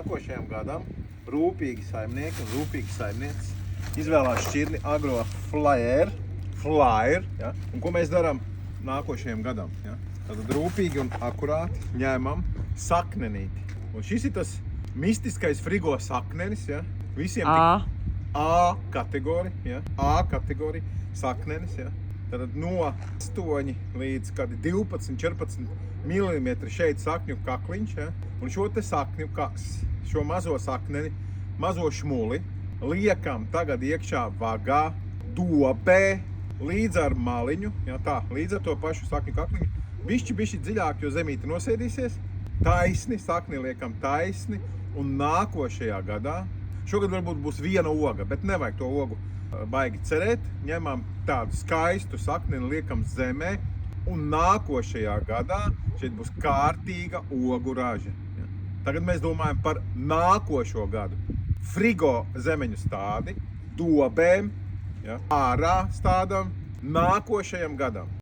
nākošajam gadam rūpīgi saimnieki un rūpīgi saimnieces izvēlās šķirni Agro Flyer, ja? Un ko mēs darām nākošajam gadam? Ja? Tad rūpīgi un akurāti ņēmam saknenīti. Un šis ir tas mistiskais frigo saknenis, ja? Visiem A kategorija, ja? A kategorija saknenis, ja? Tad no 8 līdz 12, 14 mm šeit sakņu kakliņš, ja? Un šo te sakņu, šo mazo sakneni, mazo šmuli liekam tagad iekšā vagā, dobē, līdz ar maliņu, ja? Tā, līdz ar to pašu sakņu kakliņu, bišķi dziļāk, jo zemīte nosēdīsies, taisni, sakni liekam taisni, un nākošajā gadā, šogad varbūt būs viena oga, bet nevajag to ogu baigi cerēt, ņemam tādu skaistu sakneni, liekam zemē, un nākošajā gadā šeit būs kārtīga ogu raža. Ja? Tagad mēs domājam par nākošo gadu. Frigo zemeņu stādi, dobēm, ja? Ārā stādam nākošajam gadam.